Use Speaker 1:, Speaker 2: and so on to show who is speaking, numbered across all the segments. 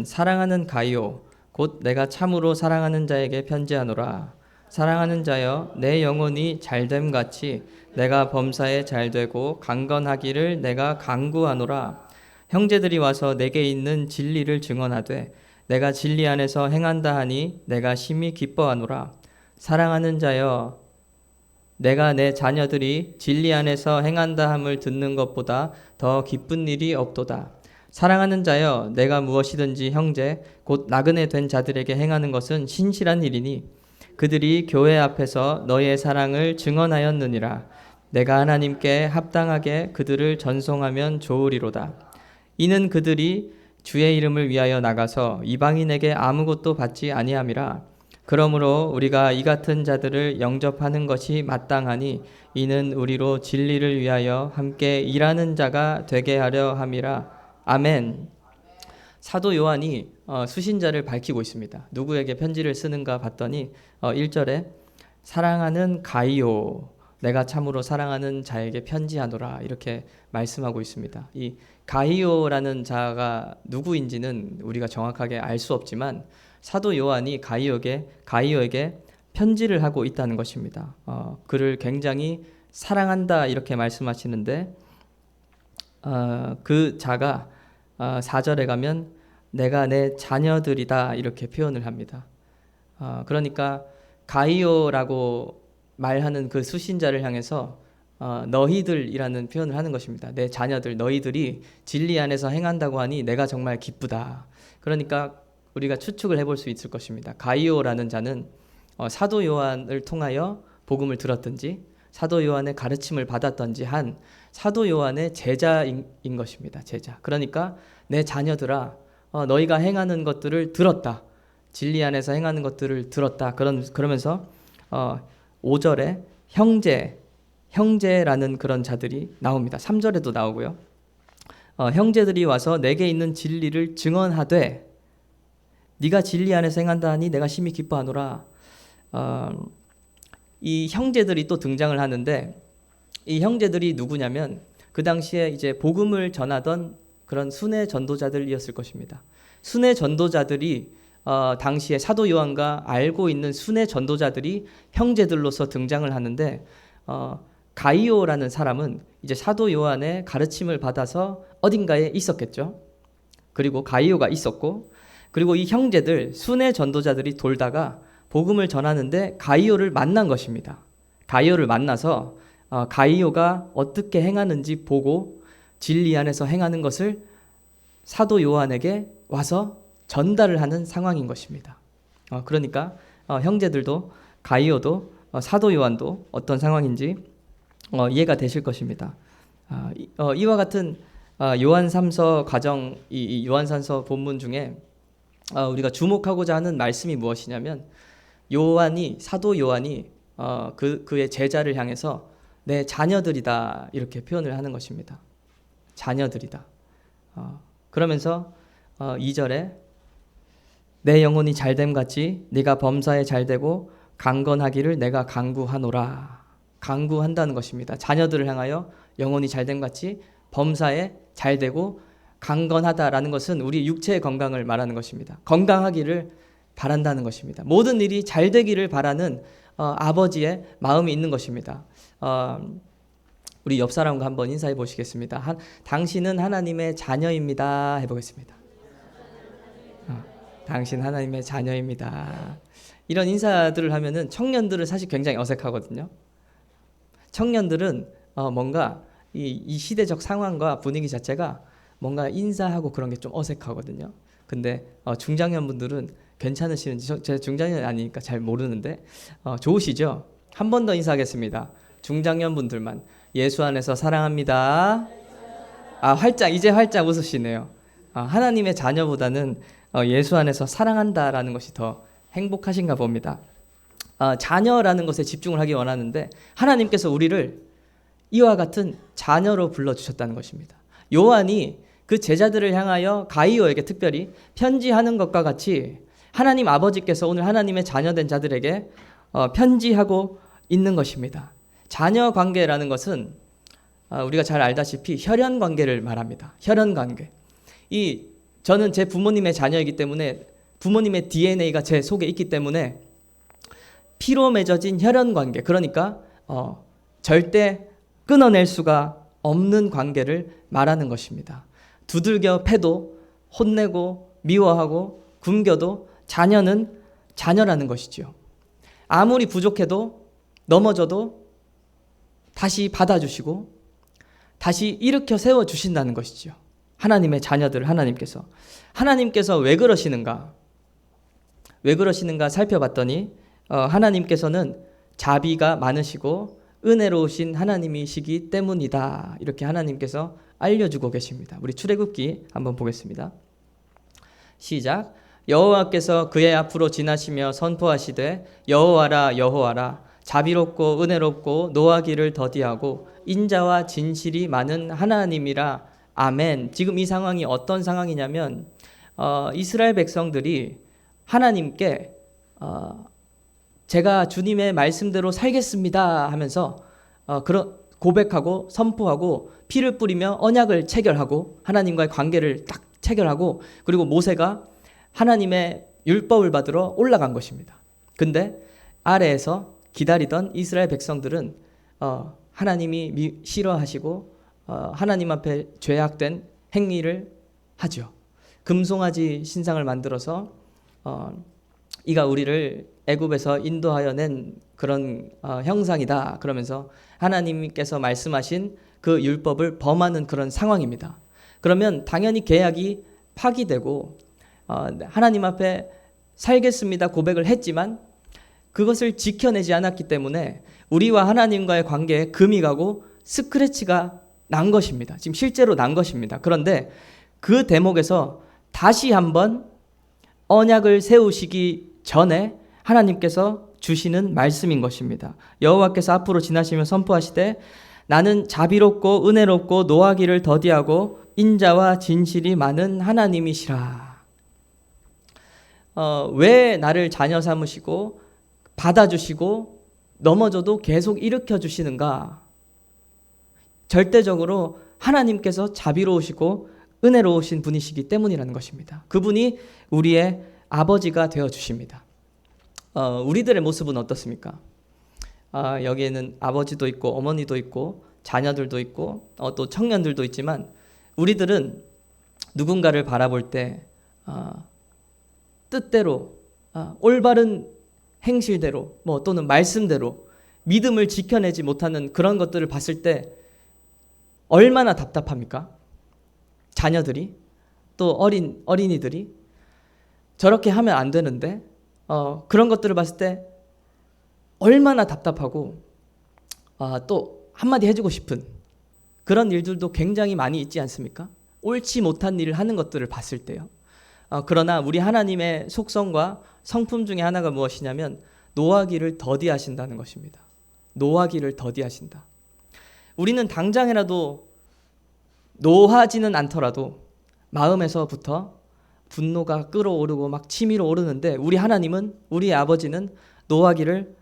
Speaker 1: 나는 사랑하는 가이오 곧 내가 참으로 사랑하는 자에게 편지하노라. 사랑하는 자여 내 영혼이 잘됨 같이 내가 범사에 잘되고 강건하기를 내가 간구하노라. 형제들이 와서 내게 있는 진리를 증언하되 내가 진리 안에서 행한다 하니 내가 심히 기뻐하노라. 사랑하는 자여 내가 내 자녀들이 진리 안에서 행한다 함을 듣는 것보다 더 기쁜 일이 없도다. 사랑하는 자여 내가 무엇이든지 형제 곧 나그네 된 자들에게 행하는 것은 신실한 일이니 그들이 교회 앞에서 너의 사랑을 증언하였느니라. 내가 하나님께 합당하게 그들을 전송하면 좋으리로다. 이는 그들이 주의 이름을 위하여 나가서 이방인에게 아무것도 받지 아니함이라. 그러므로 우리가 이 같은 자들을 영접하는 것이 마땅하니 이는 우리로 진리를 위하여 함께 일하는 자가 되게 하려 함이라. 아멘. 사도 요한이 수신자를 밝히고 있습니다. 누구에게 편지를 쓰는가 봤더니 1절에 사랑하는 가이오 내가 참으로 사랑하는 자에게 편지하노라 이렇게 말씀하고 있습니다. 이 가이오라는 자가 누구인지는 우리가 정확하게 알 수 없지만 사도 요한이 가이오에게 편지를 하고 있다는 것입니다. 그를 굉장히 사랑한다 이렇게 말씀하시는데 그 자가 4절에 가면 내가 내 자녀들이다 이렇게 표현을 합니다. 그러니까 가이오라고 말하는 그 수신자를 향해서 너희들이라는 표현을 하는 것입니다. 내 자녀들 너희들이 진리 안에서 행한다고 하니 내가 정말 기쁘다. 그러니까 우리가 추측을 해볼 수 있을 것입니다. 가이오라는 자는 사도 요한을 통하여 복음을 들었든지 사도 요한의 가르침을 받았든지 한 사도 요한의 제자인 것입니다. 제자. 그러니까 내 자녀들아 너희가 행하는 것들을 들었다. 진리 안에서 행하는 것들을 들었다. 그러면서 5절에 형제라는 그런 자들이 나옵니다. 3절에도 나오고요. 형제들이 와서 내게 있는 진리를 증언하되 네가 진리 안에서 행한다 하니 내가 심히 기뻐하노라. 이 형제들이 또 등장을 하는데 이 형제들이 누구냐면 그 당시에 이제 복음을 전하던 그런 순회 전도자들이었을 것입니다. 순회 전도자들이 당시에 사도 요한과 알고 있는 순회 전도자들이 형제들로서 등장을 하는데 가이오라는 사람은 이제 사도 요한의 가르침을 받아서 어딘가에 있었겠죠. 그리고 가이오가 있었고 그리고 이 형제들 순회 전도자들이 돌다가 복음을 전하는데 가이오를 만난 것입니다. 가이오를 만나서 가이오가 어떻게 행하는지 보고 진리 안에서 행하는 것을 사도 요한에게 와서 전달을 하는 상황인 것입니다. 그러니까 형제들도 가이오도 사도 요한도 어떤 상황인지 이해가 되실 것입니다. 이와 같은 요한3서 과정, 이 요한3서 본문 중에 우리가 주목하고자 하는 말씀이 무엇이냐면 사도 요한이 그의 제자를 향해서 내 자녀들이다 이렇게 표현을 하는 것입니다. 자녀들이다. 그러면서 2절에 내 영혼이 잘됨 같이 네가 범사에 잘되고 강건하기를 내가 간구하노라. 간구한다는 것입니다. 자녀들을 향하여 영혼이 잘됨 같이 범사에 잘되고 강건하다라는 것은 우리 육체의 건강을 말하는 것입니다. 건강하기를 바란다는 것입니다. 모든 일이 잘 되기를 바라는 아버지의 마음이 있는 것입니다. 우리 옆 사람과 한번 인사해 보시겠습니다. 당신은 하나님의 자녀입니다. 해보겠습니다. 당신 하나님의 자녀입니다. 이런 인사들을 하면은 청년들은 사실 굉장히 어색하거든요. 청년들은 뭔가 이 시대적 상황과 분위기 자체가 뭔가 인사하고 그런 게 좀 어색하거든요. 근데 중장년분들은 괜찮으시는지 제가 중장년이 아니니까 잘 모르는데 좋으시죠? 한 번 더 인사하겠습니다. 중장년분들만 예수 안에서 사랑합니다. 이제 활짝 웃으시네요. 하나님의 자녀보다는 예수 안에서 사랑한다라는 것이 더 행복하신가 봅니다. 자녀라는 것에 집중을 하기 원하는데 하나님께서 우리를 이와 같은 자녀로 불러주셨다는 것입니다. 요한이 그 제자들을 향하여 가이오에게 특별히 편지하는 것과 같이 하나님 아버지께서 오늘 하나님의 자녀된 자들에게 편지하고 있는 것입니다. 자녀 관계라는 것은 우리가 잘 알다시피 혈연 관계를 말합니다. 혈연 관계. 이 저는 제 부모님의 자녀이기 때문에 부모님의 DNA가 제 속에 있기 때문에 피로 맺어진 혈연 관계, 그러니까 절대 끊어낼 수가 없는 관계를 말하는 것입니다. 두들겨 패도 혼내고 미워하고 굶겨도 자녀는 자녀라는 것이죠. 아무리 부족해도 넘어져도 다시 받아주시고 다시 일으켜 세워주신다는 것이죠. 하나님의 자녀들 하나님께서 왜 그러시는가? 왜 그러시는가 살펴봤더니 하나님께서는 자비가 많으시고 은혜로우신 하나님이시기 때문이다. 이렇게 하나님께서 알려주고 계십니다. 우리 출애굽기 한번 보겠습니다. 시작. 여호와께서 그의 앞으로 지나시며 선포하시되 여호와라 여호와라 자비롭고 은혜롭고 노하기를 더디하고 인자와 진실이 많은 하나님이라. 아멘. 지금 이 상황이 어떤 상황이냐면 이스라엘 백성들이 하나님께 제가 주님의 말씀대로 살겠습니다 하면서 그런 고백하고 선포하고 피를 뿌리며 언약을 체결하고 하나님과의 관계를 딱 체결하고 그리고 모세가 하나님의 율법을 받으러 올라간 것입니다. 근데 아래에서 기다리던 이스라엘 백성들은 하나님이 싫어하시고 하나님 앞에 죄악된 행위를 하죠. 금송아지 신상을 만들어서 이가 우리를 애굽에서 인도하여 낸 그런 형상이다 그러면서 하나님께서 말씀하신 그 율법을 범하는 그런 상황입니다. 그러면 당연히 계약이 파기되고 하나님 앞에 살겠습니다 고백을 했지만 그것을 지켜내지 않았기 때문에 우리와 하나님과의 관계에 금이 가고 스크래치가 난 것입니다. 지금 실제로 난 것입니다. 그런데 그 대목에서 다시 한번 언약을 세우시기 전에 하나님께서 주시는 말씀인 것입니다. 여호와께서 앞으로 지나시며 선포하시되 나는 자비롭고 은혜롭고 노하기를 더디하고 인자와 진실이 많은 하나님이시라. 왜 나를 자녀 삼으시고 받아주시고 넘어져도 계속 일으켜 주시는가? 절대적으로 하나님께서 자비로우시고 은혜로우신 분이시기 때문이라는 것입니다. 그분이 우리의 아버지가 되어 주십니다. 우리들의 모습은 어떻습니까? 여기에는 아버지도 있고 어머니도 있고 자녀들도 있고 또 청년들도 있지만 우리들은 누군가를 바라볼 때 뜻대로 올바른 행실대로 또는 말씀대로 믿음을 지켜내지 못하는 그런 것들을 봤을 때 얼마나 답답합니까? 자녀들이 또 어린이들이 저렇게 하면 안 되는데 그런 것들을 봤을 때 얼마나 답답하고 또 한마디 해주고 싶은 그런 일들도 굉장히 많이 있지 않습니까? 옳지 못한 일을 하는 것들을 봤을 때요. 그러나 우리 하나님의 속성과 성품 중에 하나가 무엇이냐면 노하기를 더디하신다는 것입니다. 노하기를 더디하신다. 우리는 당장이라도 노하지는 않더라도 마음에서부터 분노가 끓어오르고 막 치밀어 오르는데 우리 하나님은 우리 아버지는 노하기를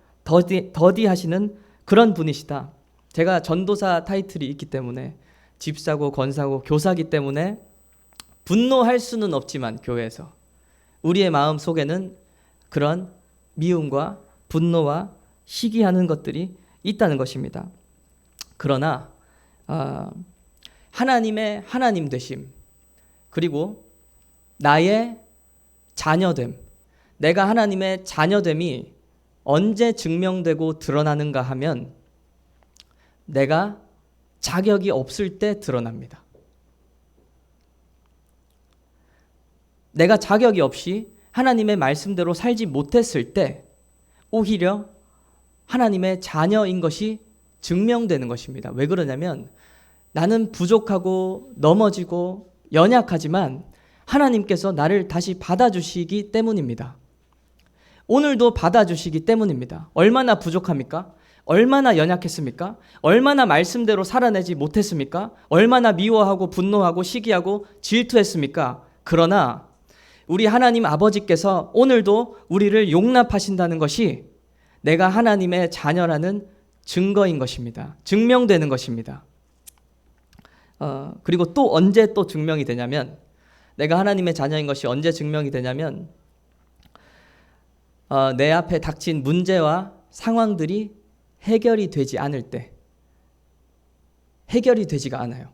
Speaker 1: 더디하시는 그런 분이시다. 제가 전도사 타이틀이 있기 때문에 집사고 권사고 교사기 때문에 분노할 수는 없지만 교회에서 우리의 마음 속에는 그런 미움과 분노와 시기하는 것들이 있다는 것입니다. 그러나 하나님의 하나님 되심 그리고 나의 자녀됨, 내가 하나님의 자녀됨이 언제 증명되고 드러나는가 하면 내가 자격이 없을 때 드러납니다. 내가 자격이 없이 하나님의 말씀대로 살지 못했을 때 오히려 하나님의 자녀인 것이 증명되는 것입니다. 왜 그러냐면 나는 부족하고 넘어지고 연약하지만 하나님께서 나를 다시 받아주시기 때문입니다. 오늘도 받아주시기 때문입니다. 얼마나 부족합니까? 얼마나 연약했습니까? 얼마나 말씀대로 살아내지 못했습니까? 얼마나 미워하고 분노하고 시기하고 질투했습니까? 그러나 우리 하나님 아버지께서 오늘도 우리를 용납하신다는 것이 내가 하나님의 자녀라는 증거인 것입니다. 증명되는 것입니다. 그리고 또 언제 또 증명이 되냐면 내가 하나님의 자녀인 것이 언제 증명이 되냐면 내 앞에 닥친 문제와 상황들이 해결이 되지 않을 때, 해결이 되지가 않아요.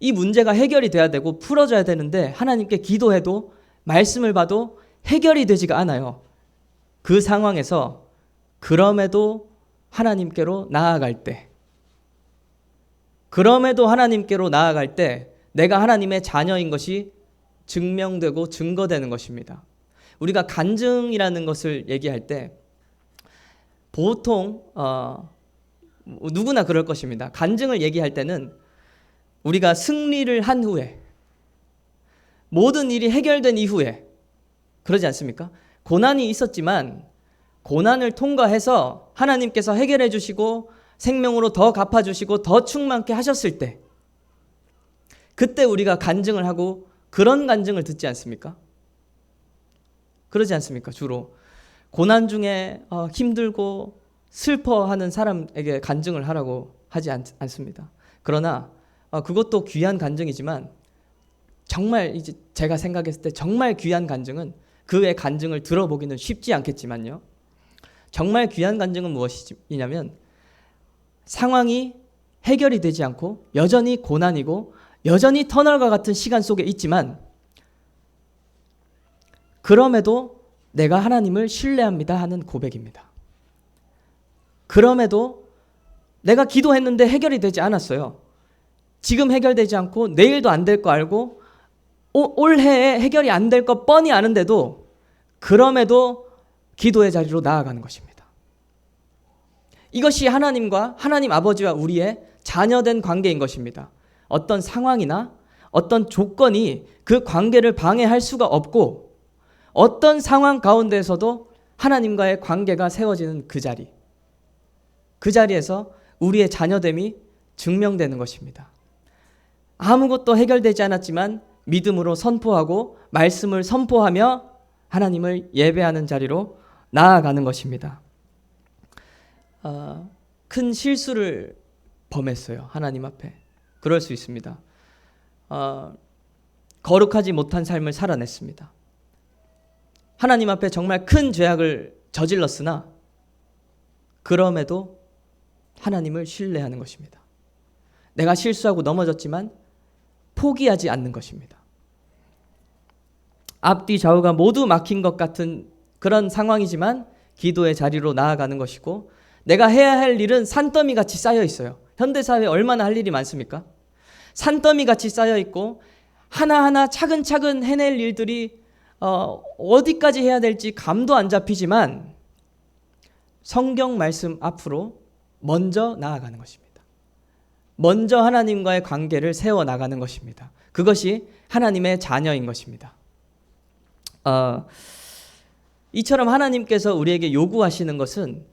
Speaker 1: 이 문제가 해결이 돼야 되고 풀어져야 되는데 하나님께 기도해도 말씀을 봐도 해결이 되지가 않아요. 그 상황에서 그럼에도 하나님께로 나아갈 때, 내가 하나님의 자녀인 것이 증명되고 증거되는 것입니다. 우리가 간증이라는 것을 얘기할 때 보통 누구나 그럴 것입니다. 간증을 얘기할 때는 우리가 승리를 한 후에, 모든 일이 해결된 이후에, 그러지 않습니까? 고난이 있었지만 고난을 통과해서 하나님께서 해결해 주시고 생명으로 더 갚아주시고 더 충만케 하셨을 때, 그때 우리가 간증을 하고 그런 간증을 듣지 않습니까? 그러지 않습니까? 주로 고난 중에 힘들고 슬퍼하는 사람에게 간증을 하라고 하지 않습니다. 그러나 그것도 귀한 간증이지만 정말 이제 제가 생각했을 때 정말 귀한 간증은, 그의 간증을 들어보기는 쉽지 않겠지만요, 정말 귀한 간증은 무엇이냐면 상황이 해결이 되지 않고 여전히 고난이고 여전히 터널과 같은 시간 속에 있지만 그럼에도 내가 하나님을 신뢰합니다 하는 고백입니다. 그럼에도 내가 기도했는데 해결이 되지 않았어요. 지금 해결되지 않고 내일도 안 될 거 알고 올해에 해결이 안 될 거 뻔히 아는데도 그럼에도 기도의 자리로 나아가는 것입니다. 이것이 하나님과, 하나님 아버지와 우리의 자녀된 관계인 것입니다. 어떤 상황이나 어떤 조건이 그 관계를 방해할 수가 없고 어떤 상황 가운데에서도 하나님과의 관계가 세워지는 그 자리에서 우리의 자녀됨이 증명되는 것입니다. 아무것도 해결되지 않았지만 믿음으로 선포하고 말씀을 선포하며 하나님을 예배하는 자리로 나아가는 것입니다. 큰 실수를 범했어요. 하나님 앞에. 그럴 수 있습니다. 거룩하지 못한 삶을 살아냈습니다. 하나님 앞에 정말 큰 죄악을 저질렀으나 그럼에도 하나님을 신뢰하는 것입니다. 내가 실수하고 넘어졌지만 포기하지 않는 것입니다. 앞뒤 좌우가 모두 막힌 것 같은 그런 상황이지만 기도의 자리로 나아가는 것이고, 내가 해야 할 일은 산더미 같이 쌓여 있어요. 현대사회에 얼마나 할 일이 많습니까? 산더미 같이 쌓여 있고 하나하나 차근차근 해낼 일들이 어디까지 해야 될지 감도 안 잡히지만 성경 말씀 앞으로 먼저 나아가는 것입니다. 먼저 하나님과의 관계를 세워나가는 것입니다. 그것이 하나님의 자녀인 것입니다. 이처럼 하나님께서 우리에게 요구하시는 것은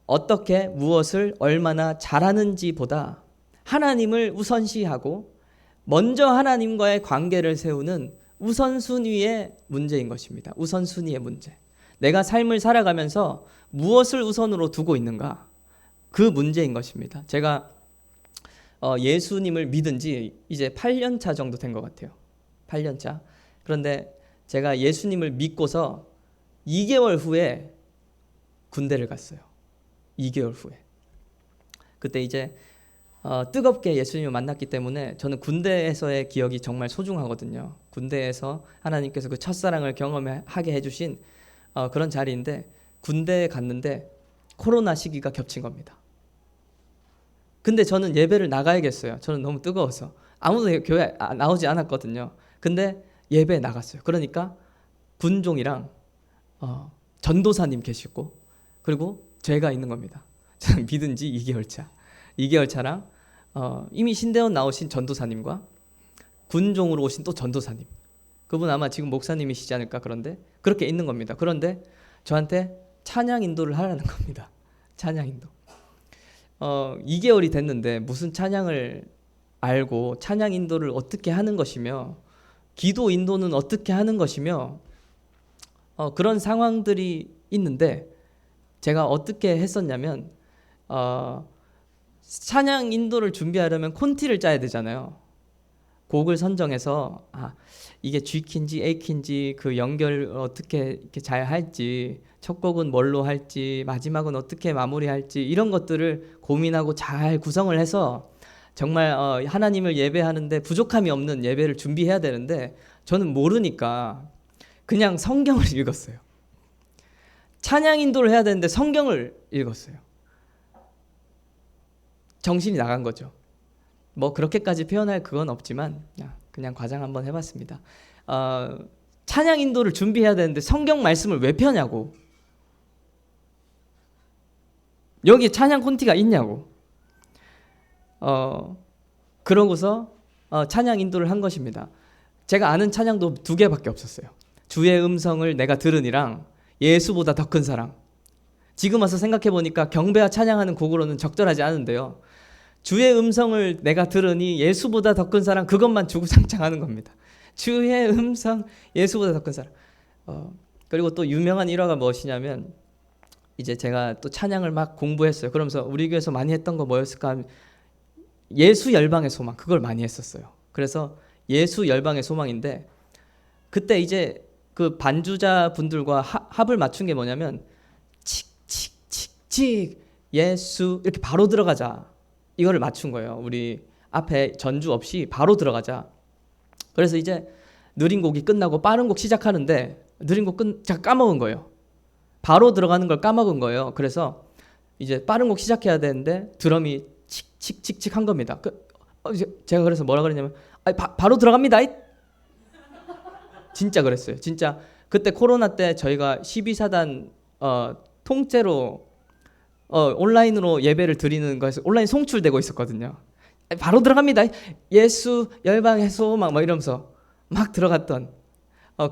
Speaker 1: 어떻게 무엇을 얼마나 잘하는지보다 하나님을 우선시하고 먼저 하나님과의 관계를 세우는 우선순위의 문제인 것입니다. 우선순위의 문제. 내가 삶을 살아가면서 무엇을 우선으로 두고 있는가? 그 문제인 것입니다. 제가 예수님을 믿은 지 이제 8년 차 정도 된 것 같아요. 8년 차. 그런데 제가 예수님을 믿고서 2개월 후에 군대를 갔어요. 2개월 후에. 그때 이제 뜨겁게 예수님을 만났기 때문에 저는 군대에서의 기억이 정말 소중하거든요. 군대에서 하나님께서 그 첫사랑을 경험하게 해주신 그런 자리인데, 군대에 갔는데 코로나 시기가 겹친 겁니다. 근데 저는 예배를 나가야겠어요. 저는 너무 뜨거워서. 아무도 교회 나오지 않았거든요. 근데 예배에 나갔어요. 그러니까 군종이랑 전도사님 계시고, 그리고 제가 있는 겁니다. 저는 믿은 지 2개월 차. 2개월 차랑 이미 신대원 나오신 전도사님과 군종으로 오신 또 전도사님. 그분 아마 지금 목사님이시지 않을까, 그런데 그렇게 있는 겁니다. 그런데 저한테 찬양 인도를 하라는 겁니다. 찬양 인도. 2개월이 됐는데 무슨 찬양을 알고 찬양 인도를 어떻게 하는 것이며 기도 인도는 어떻게 하는 것이며 그런 상황들이 있는데, 제가 어떻게 했었냐면 찬양 인도를 준비하려면 콘티를 짜야 되잖아요. 곡을 선정해서 이게 G키인지 A키인지 그 연결 어떻게 이렇게 잘 할지, 첫 곡은 뭘로 할지, 마지막은 어떻게 마무리할지 이런 것들을 고민하고 잘 구성을 해서 정말 하나님을 예배하는데 부족함이 없는 예배를 준비해야 되는데 저는 모르니까 그냥 성경을 읽었어요. 찬양 인도를 해야 되는데 성경을 읽었어요. 정신이 나간 거죠. 뭐 그렇게까지 표현할 그건 없지만 그냥 과장 한번 해봤습니다. 찬양 인도를 준비해야 되는데 성경 말씀을 왜 펴냐고. 여기 찬양 콘티가 있냐고. 그러고서 찬양 인도를 한 것입니다. 제가 아는 찬양도 2개밖에 없었어요. 주의 음성을 내가 들으니랑 예수보다 더 큰 사랑. 지금 와서 생각해보니까 경배와 찬양하는 곡으로는 적절하지 않은데요. 주의 음성을 내가 들으니 예수보다 더 큰 사랑, 그것만 주구장창 하는 겁니다. 주의 음성, 예수보다 더 큰 사랑. 그리고 또 유명한 일화가 무엇이냐면 이제 제가 또 찬양을 막 공부했어요. 그러면서 우리 교회에서 많이 했던 거 뭐였을까 하면 예수 열방의 소망, 그걸 많이 했었어요. 그래서 예수 열방의 소망인데 그때 이제 그 반주자 분들과 합을 맞춘 게 뭐냐면 칙칙칙칙 예수 이렇게 바로 들어가자, 이거를 맞춘 거예요. 우리 앞에 전주 없이 바로 들어가자. 그래서 이제 느린 곡이 끝나고 빠른 곡 시작하는데 느린 곡 제가 까먹은 거예요. 바로 들어가는 걸 까먹은 거예요. 그래서 이제 빠른 곡 시작해야 되는데 드럼이 칙칙칙칙 한 겁니다. 제가 그래서 뭐라 그랬냐면 바로 들어갑니다. 진짜 그랬어요. 진짜 그때 코로나 때 저희가 12사단 통째로 온라인으로 예배를 드리는 거에서 온라인 송출되고 있었거든요. 바로 들어갑니다. 예수 열방의 소망 막 이러면서 막 들어갔던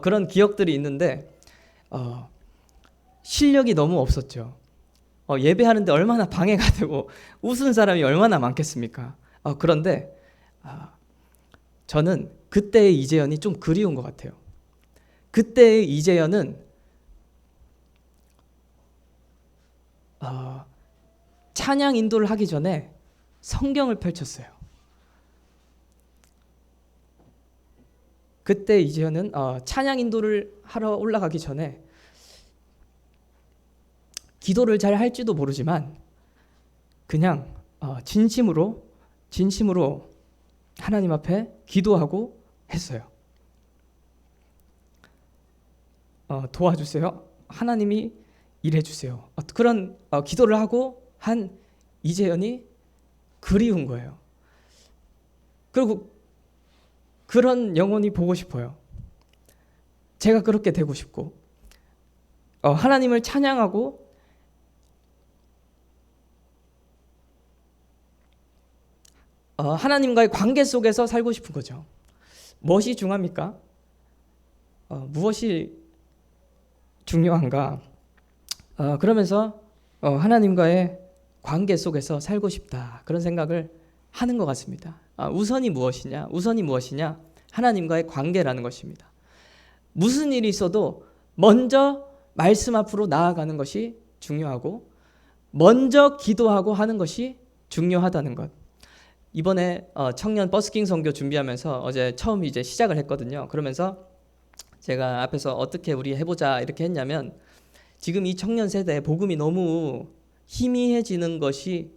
Speaker 1: 그런 기억들이 있는데 실력이 너무 없었죠. 예배하는데 얼마나 방해가 되고 웃은 사람이 얼마나 많겠습니까? 그런데 저는 그때의 이재현이 좀 그리운 것 같아요. 그때의 이재현은 찬양 인도를 하기 전에 성경을 펼쳤어요. 그때 이재현은 찬양 인도를 하러 올라가기 전에 기도를 잘 할지도 모르지만 그냥 진심으로 하나님 앞에 기도하고 했어요. 도와주세요. 하나님이 일해주세요. 그런 기도를 하고 한 이재현이 그리운 거예요. 그리고 그런 영혼이 보고 싶어요. 제가 그렇게 되고 싶고 하나님을 찬양하고 하나님과의 관계 속에서 살고 싶은 거죠. 무엇이 중요합니까? 무엇이 중요한가? 그러면서 하나님과의 관계 속에서 살고 싶다, 그런 생각을 하는 것 같습니다. 우선이 무엇이냐? 하나님과의 관계라는 것입니다. 무슨 일이 있어도 먼저 말씀 앞으로 나아가는 것이 중요하고 먼저 기도하고 하는 것이 중요하다는 것. 이번에 청년 버스킹 선교 준비하면서 어제 처음 이제 시작을 했거든요. 그러면서 제가 앞에서 어떻게 우리 해보자 이렇게 했냐면, 지금 이 청년 세대에 복음이 너무 희미해지는 것이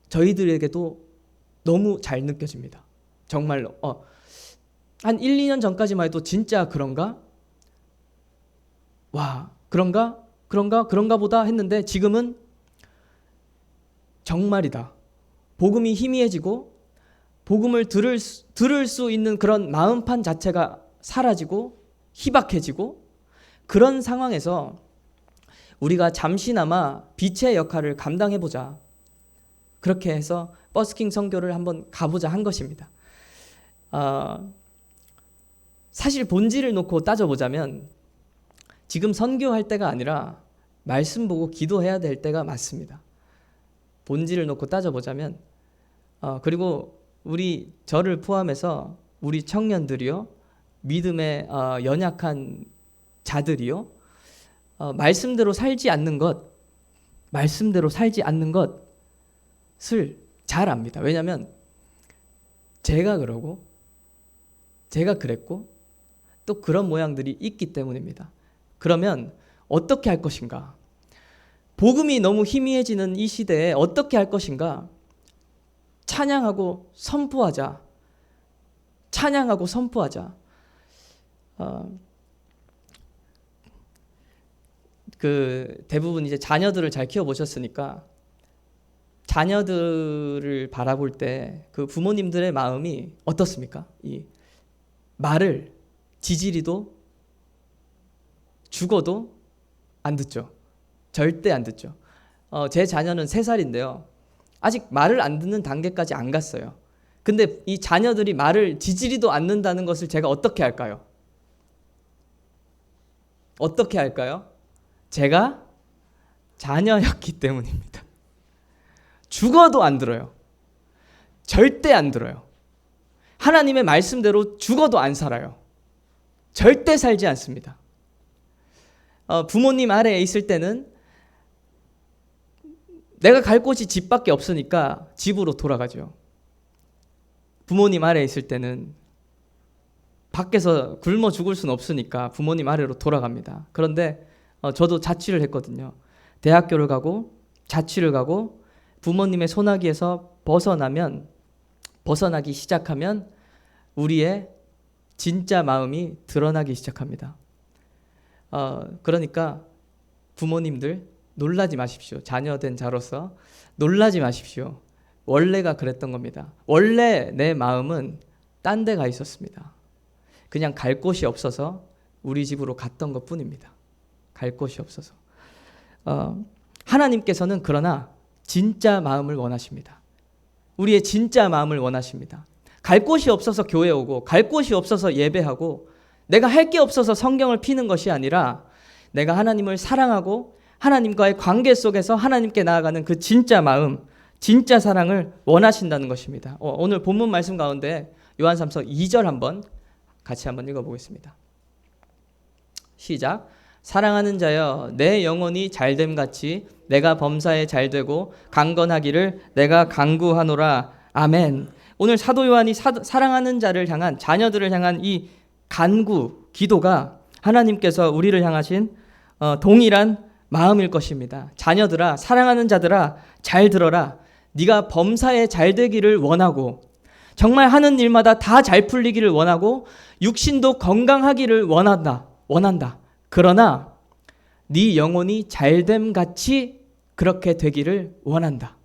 Speaker 1: 저희들에게도 너무 잘 느껴집니다. 정말로 한 1, 2년 전까지만 해도 진짜 그런가? 와, 그런가 보다 했는데 지금은 정말이다. 복음이 희미해지고 복음을 들을 수 있는 그런 마음판 자체가 사라지고 희박해지고, 그런 상황에서 우리가 잠시나마 빛의 역할을 감당해보자, 그렇게 해서 버스킹 선교를 한번 가보자 한 것입니다. 사실 본질을 놓고 따져보자면 지금 선교할 때가 아니라 말씀 보고 기도해야 될 때가 맞습니다. 본질을 놓고 따져보자면 그리고 저를 포함해서 우리 청년들이요, 믿음에 연약한 자들이요, 말씀대로 살지 않는 것을 잘 압니다. 왜냐하면 제가 그러고 제가 그랬고 또 그런 모양들이 있기 때문입니다. 그러면 어떻게 할 것인가? 복음이 너무 희미해지는 이 시대에 어떻게 할 것인가? 찬양하고 선포하자. 찬양하고 선포하자. 대부분 이제 자녀들을 잘 키워보셨으니까 자녀들을 바라볼 때 그 부모님들의 마음이 어떻습니까? 이 말을 지지리도 죽어도 안 듣죠. 절대 안 듣죠. 제 자녀는 3살인데요. 아직 말을 안 듣는 단계까지 안 갔어요. 근데 이 자녀들이 말을 지지리도 않는다는 것을 제가 어떻게 할까요? 어떻게 할까요? 제가 자녀였기 때문입니다. 죽어도 안 들어요. 절대 안 들어요. 하나님의 말씀대로 죽어도 안 살아요. 절대 살지 않습니다. 부모님 아래에 있을 때는 내가 갈 곳이 집밖에 없으니까 집으로 돌아가죠. 부모님 아래에 있을 때는 밖에서 굶어 죽을 수는 없으니까 부모님 아래로 돌아갑니다. 그런데 저도 자취를 했거든요. 대학교를 가고 자취를 가고 부모님의 소나기에서 벗어나기 시작하면 우리의 진짜 마음이 드러나기 시작합니다. 그러니까 부모님들 놀라지 마십시오. 자녀된 자로서 놀라지 마십시오. 원래가 그랬던 겁니다. 원래 내 마음은 딴 데 가 있었습니다. 그냥 갈 곳이 없어서 우리 집으로 갔던 것 뿐입니다. 갈 곳이 없어서. 하나님께서는 그러나 진짜 마음을 원하십니다. 우리의 진짜 마음을 원하십니다. 갈 곳이 없어서 교회 오고 갈 곳이 없어서 예배하고 내가 할 게 없어서 성경을 피는 것이 아니라 내가 하나님을 사랑하고 하나님과의 관계 속에서 하나님께 나아가는 그 진짜 마음, 진짜 사랑을 원하신다는 것입니다. 오늘 본문 말씀 가운데 요한3서 2절 같이 한번 읽어보겠습니다. 시작. 사랑하는 자여 내 영혼이 잘됨 같이 내가 범사에 잘되고 강건하기를 내가 간구하노라. 아멘. 오늘 사도 요한이 사랑하는 자를 향한, 자녀들을 향한 이 간구, 기도가 하나님께서 우리를 향하신 동일한 마음일 것입니다. 자녀들아, 사랑하는 자들아, 잘 들어라. 네가 범사에 잘 되기를 원하고 정말 하는 일마다 다 잘 풀리기를 원하고 육신도 건강하기를 원한다. 그러나 네 영혼이 잘됨 같이 그렇게 되기를 원한다.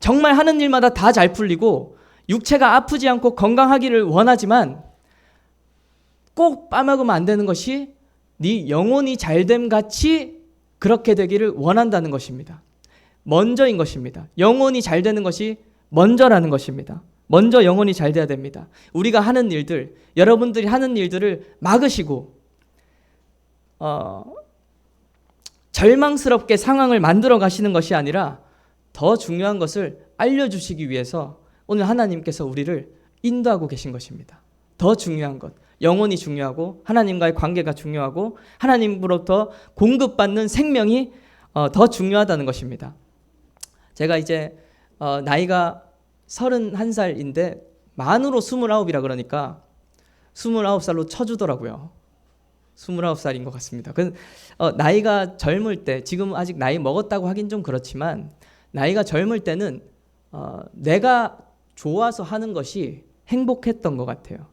Speaker 1: 정말 하는 일마다 다 잘 풀리고 육체가 아프지 않고 건강하기를 원하지만 꼭 빠먹으면 안 되는 것이 네 영혼이 잘됨 같이 그렇게 되기를 원한다는 것입니다. 먼저인 것입니다. 영혼이 잘 되는 것이 먼저라는 것입니다. 먼저 영혼이 잘 돼야 됩니다. 우리가 하는 일들, 여러분들이 하는 일들을 막으시고 절망스럽게 상황을 만들어 가시는 것이 아니라 더 중요한 것을 알려주시기 위해서 오늘 하나님께서 우리를 인도하고 계신 것입니다. 더 중요한 것, 영혼이 중요하고 하나님과의 관계가 중요하고 하나님으로부터 공급받는 생명이 더 중요하다는 것입니다. 제가 이제 나이가 31살인데 만으로 29이라 그러니까 29살로 쳐주더라고요. 29살인 것 같습니다. 나이가 젊을 때, 지금 아직 나이 먹었다고 하긴 좀 그렇지만 나이가 젊을 때는 내가 좋아서 하는 것이 행복했던 것 같아요.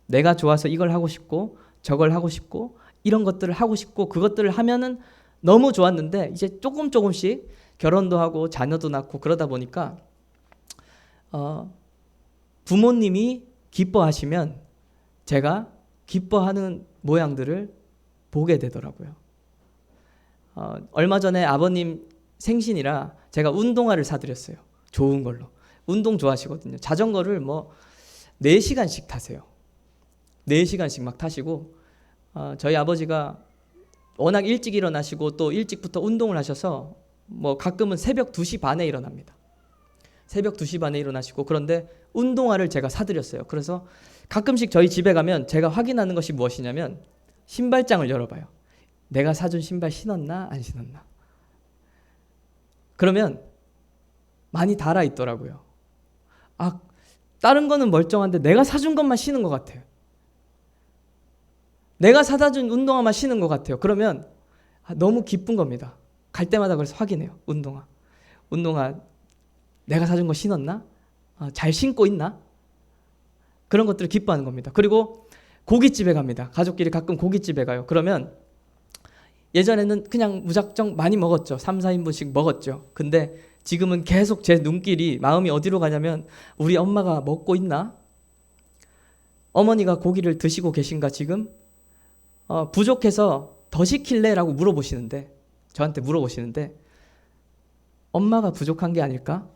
Speaker 1: 내가 좋아서 이걸 하고 싶고 저걸 하고 싶고 이런 것들을 하고 싶고 그것들을 하면은 너무 좋았는데 이제 조금씩 결혼도 하고 자녀도 낳고 그러다 보니까 부모님이 기뻐하시면 제가 기뻐하는 모양들을 보게 되더라고요. 얼마 전에 아버님 생신이라 제가 운동화를 사드렸어요. 좋은 걸로. 운동 좋아하시거든요. 자전거를 4시간씩 타세요. 4시간씩 막 타시고 저희 아버지가 워낙 일찍 일어나시고 또 일찍부터 운동을 하셔서 가끔은 새벽 2시 반에 일어납니다. 새벽 2시 반에 일어나시고 그런데 운동화를 제가 사드렸어요. 그래서 가끔씩 저희 집에 가면 제가 확인하는 것이 무엇이냐면 신발장을 열어봐요. 내가 사준 신발 신었나 안 신었나. 그러면 많이 달아있더라고요. 다른 거는 멀쩡한데 내가 사준 것만 신은 것 같아요. 내가 사다 준 운동화만 신은 것 같아요. 그러면 너무 기쁜 겁니다. 갈 때마다 그래서 확인해요. 운동화 내가 사준 거 신었나? 잘 신고 있나? 그런 것들을 기뻐하는 겁니다. 그리고 고깃집에 갑니다. 가족끼리 가끔 고깃집에 가요. 그러면 예전에는 그냥 무작정 많이 먹었죠. 3, 4인분씩 먹었죠. 근데 지금은 계속 제 눈길이, 마음이 어디로 가냐면 우리 엄마가 먹고 있나? 어머니가 고기를 드시고 계신가 지금? 부족해서 더 시킬래? 라고 저한테 물어보시는데 엄마가 부족한 게 아닐까?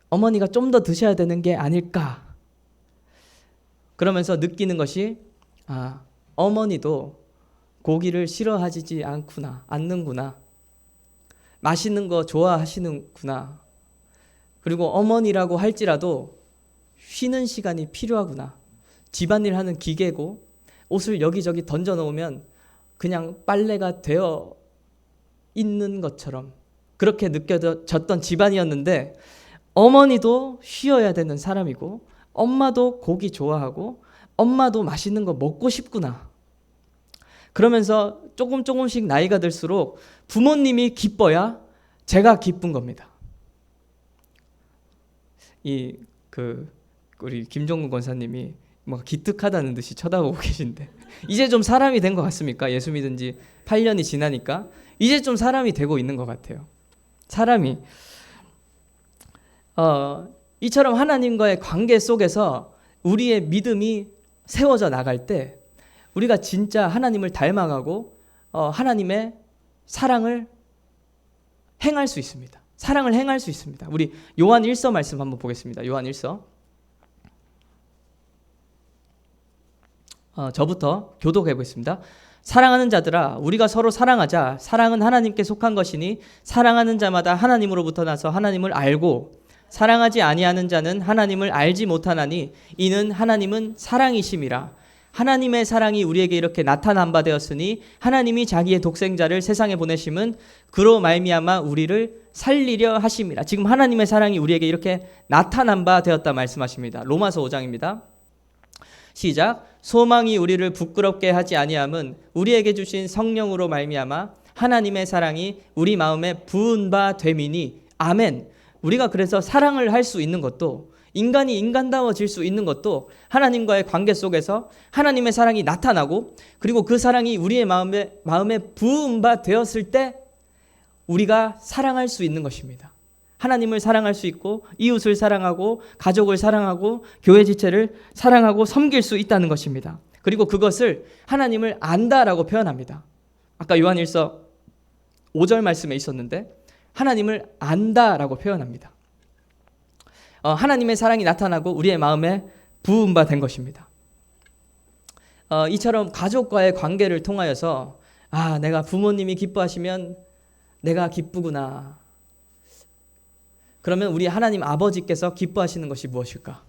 Speaker 1: 어머니가 좀 더 드셔야 되는 게 아닐까? 그러면서 느끼는 것이 어머니도 고기를 싫어하지 않는구나. 맛있는 거 좋아하시는구나. 그리고 어머니라고 할지라도 쉬는 시간이 필요하구나. 집안일 하는 기계고 옷을 여기저기 던져 놓으면 그냥 빨래가 되어 있는 것처럼 그렇게 느껴졌던 집안이었는데 어머니도 쉬어야 되는 사람이고 엄마도 고기 좋아하고 엄마도 맛있는 거 먹고 싶구나. 그러면서 조금씩 나이가 들수록 부모님이 기뻐야 제가 기쁜 겁니다. 우리 김종국 권사님이 뭐 기특하다는 듯이 쳐다보고 계신데 이제 좀 사람이 된 것 같습니까? 예수 믿은 지 8년이 지나니까 이제 좀 사람이 되고 있는 것 같아요. 사람이 이처럼 하나님과의 관계 속에서 우리의 믿음이 세워져 나갈 때 우리가 진짜 하나님을 닮아가고 하나님의 사랑을 행할 수 있습니다. 사랑을 행할 수 있습니다. 우리 요한 1서 말씀 한번 보겠습니다. 요한 1서. 저부터 교독해 보겠습니다. 사랑하는 자들아 우리가 서로 사랑하자. 사랑은 하나님께 속한 것이니 사랑하는 자마다 하나님으로부터 나서 하나님을 알고 사랑하지 아니하는 자는 하나님을 알지 못하나니 이는 하나님은 사랑이심이라. 하나님의 사랑이 우리에게 이렇게 나타난 바 되었으니 하나님이 자기의 독생자를 세상에 보내심은 그로 말미암아 우리를 살리려 하심이라. 지금 하나님의 사랑이 우리에게 이렇게 나타난 바 되었다 말씀하십니다. 로마서 5장입니다. 시작. 소망이 우리를 부끄럽게 하지 아니함은 우리에게 주신 성령으로 말미암아 하나님의 사랑이 우리 마음에 부은 바 됨이니 아멘. 우리가 그래서 사랑을 할 수 있는 것도 인간이 인간다워질 수 있는 것도 하나님과의 관계 속에서 하나님의 사랑이 나타나고 그리고 그 사랑이 우리의 마음에 부은 바 되었을 때 우리가 사랑할 수 있는 것입니다. 하나님을 사랑할 수 있고 이웃을 사랑하고 가족을 사랑하고 교회 지체를 사랑하고 섬길 수 있다는 것입니다. 그리고 그것을 하나님을 안다라고 표현합니다. 아까 요한 1서 5절 말씀에 있었는데 하나님을 안다라고 표현합니다. 하나님의 사랑이 나타나고 우리의 마음에 부은 바 된 것입니다. 이처럼 가족과의 관계를 통하여서 내가 부모님이 기뻐하시면 내가 기쁘구나. 그러면 우리 하나님 아버지께서 기뻐하시는 것이 무엇일까?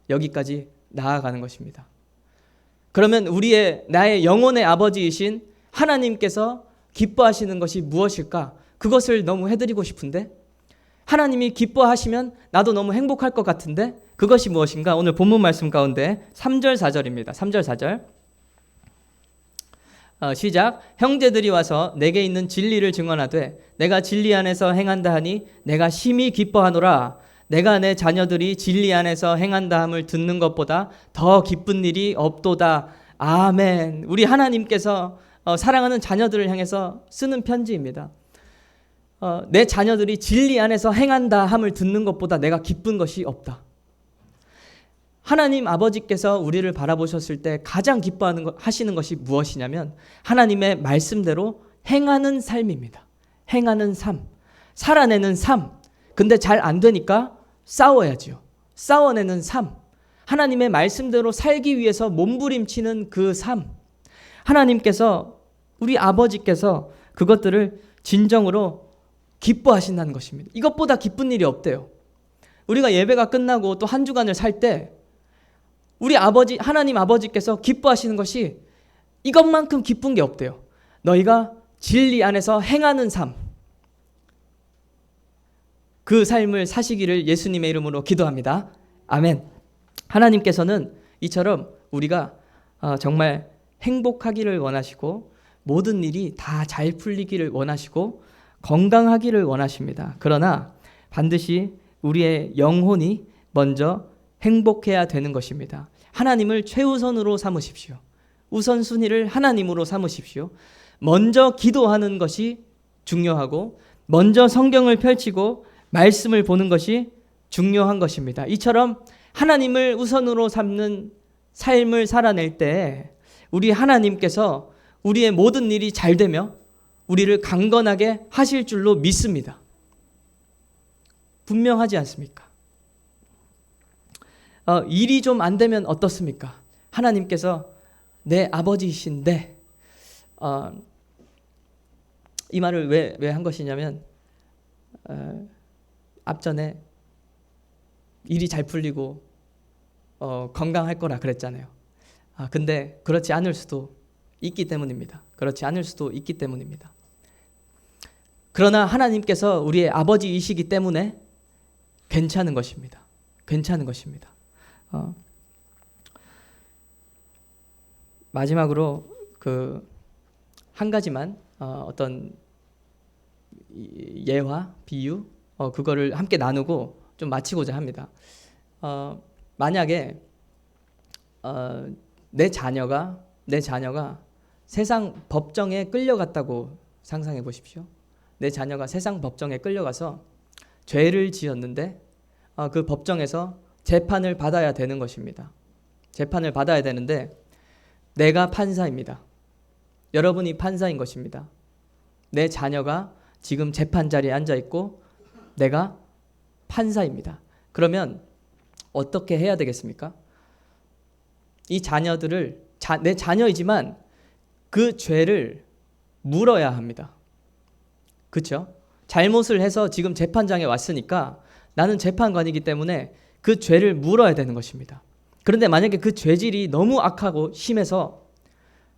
Speaker 1: 여기까지 나아가는 것입니다. 그러면 나의 영혼의 아버지이신 하나님께서 기뻐하시는 것이 무엇일까? 그것을 너무 해드리고 싶은데 하나님이 기뻐하시면 나도 너무 행복할 것 같은데 그것이 무엇인가? 오늘 본문 말씀 가운데 3절 4절입니다. 3절 4절 시작. 형제들이 와서 내게 있는 진리를 증언하되 내가 진리 안에서 행한다 하니 내가 심히 기뻐하노라. 내가 내 자녀들이 진리 안에서 행한다 함을 듣는 것보다 더 기쁜 일이 없도다. 아멘. 우리 하나님께서 사랑하는 자녀들을 향해서 쓰는 편지입니다. 내 자녀들이 진리 안에서 행한다 함을 듣는 것보다 내가 기쁜 것이 없다. 하나님 아버지께서 우리를 바라보셨을 때 가장 기뻐하시는 것이 무엇이냐면 하나님의 말씀대로 행하는 삶입니다. 행하는 삶, 살아내는 삶. 근데 잘 안 되니까 싸워야지요. 싸워내는 삶. 하나님의 말씀대로 살기 위해서 몸부림치는 그 삶. 하나님께서 우리 아버지께서 그것들을 진정으로 기뻐하신다는 것입니다. 이것보다 기쁜 일이 없대요. 우리가 예배가 끝나고 또 한 주간을 살 때 우리 아버지 하나님 아버지께서 기뻐하시는 것이 이것만큼 기쁜 게 없대요. 너희가 진리 안에서 행하는 삶. 그 삶을 사시기를 예수님의 이름으로 기도합니다. 아멘. 하나님께서는 이처럼 우리가 정말 행복하기를 원하시고 모든 일이 다 잘 풀리기를 원하시고 건강하기를 원하십니다. 그러나 반드시 우리의 영혼이 먼저 행복해야 되는 것입니다. 하나님을 최우선으로 삼으십시오. 우선순위를 하나님으로 삼으십시오. 먼저 기도하는 것이 중요하고 먼저 성경을 펼치고 말씀을 보는 것이 중요한 것입니다. 이처럼 하나님을 우선으로 삼는 삶을 살아낼 때 우리 하나님께서 우리의 모든 일이 잘 되며 우리를 강건하게 하실 줄로 믿습니다. 분명하지 않습니까? 일이 좀 안 되면 어떻습니까? 하나님께서 내 아버지이신데 이 말을 왜 한 것이냐면 앞전에 일이 잘 풀리고 건강할 거라 그랬잖아요. 근데 그렇지 않을 수도 있기 때문입니다. 그렇지 않을 수도 있기 때문입니다. 그러나 하나님께서 우리의 아버지이시기 때문에 괜찮은 것입니다. 괜찮은 것입니다. 마지막으로 한 가지만 어떤 예화, 비유 그거를 함께 나누고 좀 마치고자 합니다. 만약에 내 자녀가 세상 법정에 끌려갔다고 상상해 보십시오. 내 자녀가 세상 법정에 끌려가서 죄를 지었는데 그 법정에서 재판을 받아야 되는 것입니다. 재판을 받아야 되는데 내가 판사입니다. 여러분이 판사인 것입니다. 내 자녀가 지금 재판 자리에 앉아 있고 내가 판사입니다. 그러면 어떻게 해야 되겠습니까? 이 자녀들을 내 자녀이지만 그 죄를 물어야 합니다. 그렇죠? 잘못을 해서 지금 재판장에 왔으니까 나는 재판관이기 때문에 그 죄를 물어야 되는 것입니다. 그런데 만약에 그 죄질이 너무 악하고 심해서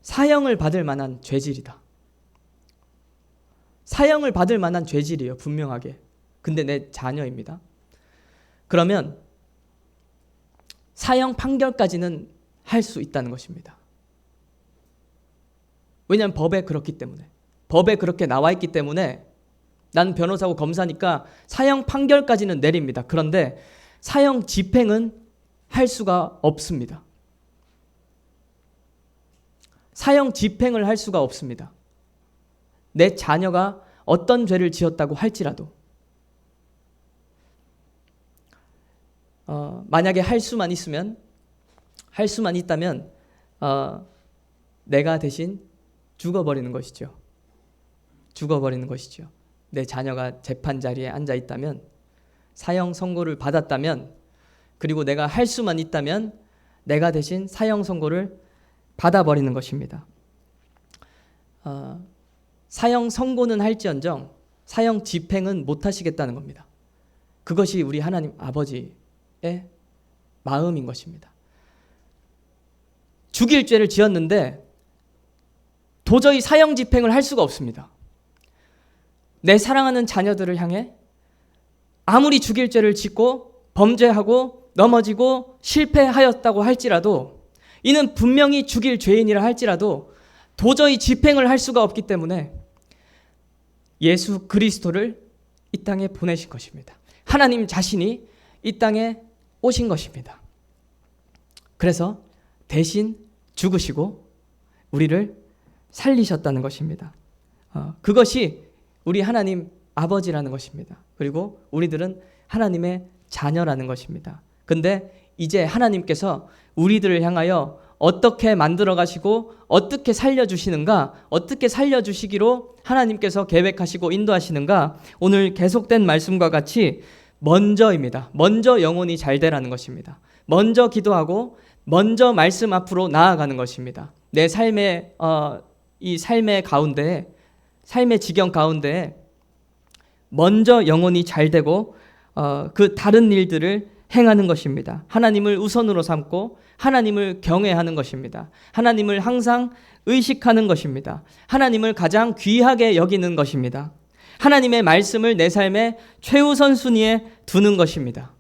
Speaker 1: 사형을 받을 만한 죄질이다. 사형을 받을 만한 죄질이에요. 분명하게. 근데 내 자녀입니다. 그러면 사형 판결까지는 할 수 있다는 것입니다. 왜냐하면 법에 그렇기 때문에. 법에 그렇게 나와 있기 때문에 나는 변호사고 검사니까 사형 판결까지는 내립니다. 그런데 사형 집행은 할 수가 없습니다. 사형 집행을 할 수가 없습니다. 내 자녀가 어떤 죄를 지었다고 할지라도 만약에 할 수만 있다면 내가 대신 죽어버리는 것이죠. 죽어버리는 것이죠. 내 자녀가 재판 자리에 앉아 있다면, 사형 선고를 받았다면, 그리고 내가 할 수만 있다면 내가 대신 사형 선고를 받아버리는 것입니다. 사형 선고는 할지언정 사형 집행은 못하시겠다는 겁니다. 그것이 우리 하나님 아버지의 마음인 것입니다. 죽일 죄를 지었는데 도저히 사형 집행을 할 수가 없습니다. 내 사랑하는 자녀들을 향해 아무리 죽일 죄를 짓고 범죄하고 넘어지고 실패하였다고 할지라도, 이는 분명히 죽일 죄인이라 할지라도 도저히 집행을 할 수가 없기 때문에 예수 그리스도를 이 땅에 보내신 것입니다. 하나님 자신이 이 땅에 오신 것입니다. 그래서 대신 죽으시고 우리를 살리셨다는 것입니다. 그것이 우리 하나님 아버지라는 것입니다. 그리고 우리들은 하나님의 자녀라는 것입니다. 근데 이제 하나님께서 우리들을 향하여 어떻게 만들어 가시고 어떻게 살려주시는가, 어떻게 살려주시기로 하나님께서 계획하시고 인도하시는가, 오늘 계속된 말씀과 같이 먼저입니다. 먼저 영혼이 잘 되라는 것입니다. 먼저 기도하고 먼저 말씀 앞으로 나아가는 것입니다. 내 삶의 이 삶의 가운데, 삶의 지경 가운데 먼저 영혼이 잘 되고 그 다른 일들을 행하는 것입니다. 하나님을 우선으로 삼고 하나님을 경외하는 것입니다. 하나님을 항상 의식하는 것입니다. 하나님을 가장 귀하게 여기는 것입니다. 하나님의 말씀을 내 삶의 최우선 순위에 두는 것입니다.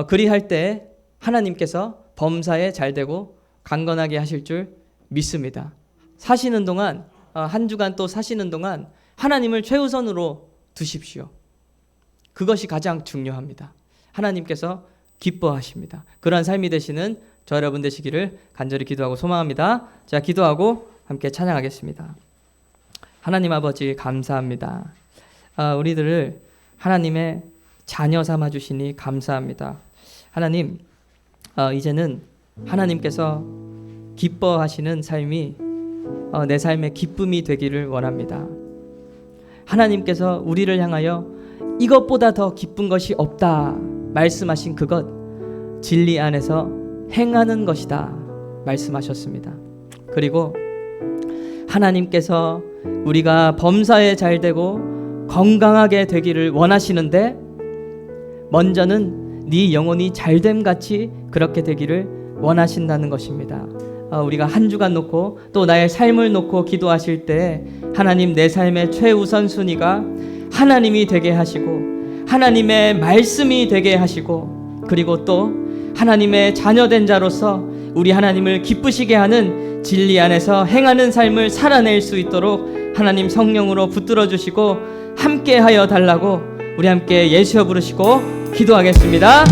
Speaker 1: 그리할 때 하나님께서 범사에 잘되고 강건하게 하실 줄 믿습니다. 사시는 동안 한 주간 또 사시는 동안 하나님을 최우선으로 두십시오. 그것이 가장 중요합니다. 하나님께서 기뻐하십니다. 그러한 삶이 되시는 저 여러분 되시기를 간절히 기도하고 소망합니다. 자, 기도하고 함께 찬양하겠습니다. 하나님 아버지 감사합니다. 우리들을 하나님의 자녀 삼아 주시니 감사합니다. 하나님, 이제는 하나님께서 기뻐하시는 삶이 내 삶의 기쁨이 되기를 원합니다. 하나님께서 우리를 향하여 이것보다 더 기쁜 것이 없다 말씀하신 그것, 진리 안에서 행하는 것이다 말씀하셨습니다. 그리고 하나님께서 우리가 범사에 잘되고 건강하게 되기를 원하시는데 먼저는 네 영혼이 잘됨 같이 그렇게 되기를 원하신다는 것입니다. 우리가 한 주간 놓고 또 나의 삶을 놓고 기도하실 때 하나님, 내 삶의 최우선 순위가 하나님이 되게 하시고 하나님의 말씀이 되게 하시고, 그리고 또 하나님의 자녀된 자로서 우리 하나님을 기쁘시게 하는 진리 안에서 행하는 삶을 살아낼 수 있도록 하나님 성령으로 붙들어 주시고 함께 하여 달라고 우리 함께 예수여 부르시고 기도하겠습니다.